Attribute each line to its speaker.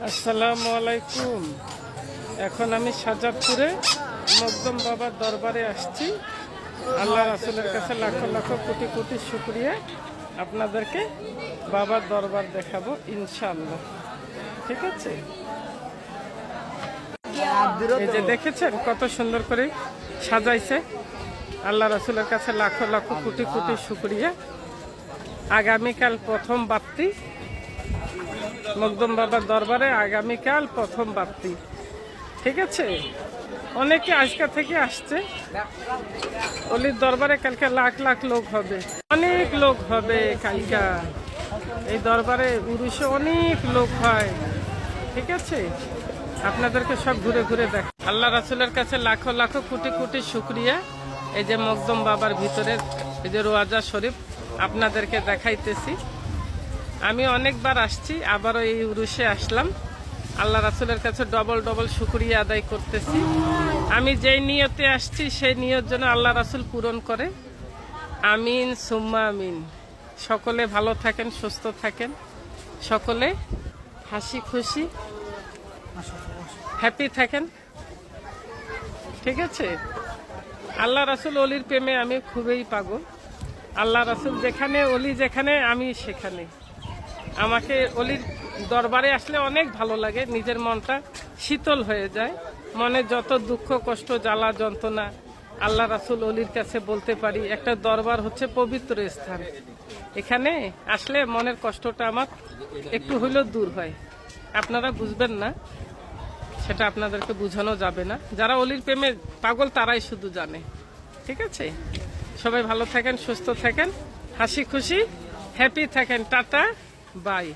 Speaker 1: আসসালামু আলাইকুম। এখন আমি সাজাদপুরে মকদম বাবার দরবারে আসছি। আল্লাহ রাসূলের কাছে লাখো লাখো কোটি কোটি শুকরিয়া। আপনাদেরকে বাবার দরবার দেখাবো ইনশাআল্লাহ। ঠিক আছে, এই যে দেখেছেন কত সুন্দর করে সাজাইছে। আল্লাহ রাসূলের কাছে লাখো লাখো কোটি কোটি শুকরিয়া। আগামীকাল প্রথম বাপ্তি মকদম বাবার দরবারে, আগামীকাল প্রথম বাপ্তি। ঠিক আছে, অনেকে আজকে থেকে আসছে অলির দরবারে। কালকে লাখ লাখ লোক হবে, অনেক লোক হবে কালকা। এই দরবারে উরুষে অনেক লোক হয়। ঠিক আছে, আপনাদেরকে সব ঘুরে ঘুরে দেখ। আল্লাহ রাসূলের কাছে লাখো লাখো কোটি কোটি শুকরিয়া। এই যে মকদম বাবার ভিতরে এই যে রোয়াজা শরীফ আপনাদেরকে দেখাইতেছি। আমি অনেকবার আসছি, আবারও এই উরুষে আসলাম। আল্লাহ রাসূলের কাছে ডবল ডবল শুকরিয়া আদায় করতেছি। আমি যেই নিয়তে আসছি সেই নিয়ত যেন আল্লাহ রাসূল পূরণ করে। আমিন সুম্মা আমিন। সকলে ভালো থাকেন, সুস্থ থাকেন, সকলে হাসি খুশি হ্যাপি থাকেন। ঠিক আছে, আল্লাহ রাসূল অলির প্রেমে আমি খুবই পাগল। আল্লাহ রাসূল যেখানে, অলি যেখানে, আমি সেখানে। আমাকে অলির দরবারে আসলে অনেক ভালো লাগে, নিজের মনটা শীতল হয়ে যায়। মনে যত দুঃখ কষ্ট জ্বালা যন্ত্রণা আল্লাহ রাসূল অলির কাছে বলতে পারি। একটা দরবার হচ্ছে পবিত্র স্থান, এখানে আসলে মনের কষ্টটা আমার একটু হইলেও দূর হয়। আপনারা বুঝবেন না, সেটা আপনাদেরকে বোঝানো যাবে না। যারা অলির প্রেমে পাগল তারাই শুধু জানে। ঠিক আছে, সবাই ভালো থাকেন, সুস্থ থাকেন, হাসি খুশি হ্যাপি থাকেন। Tata, by.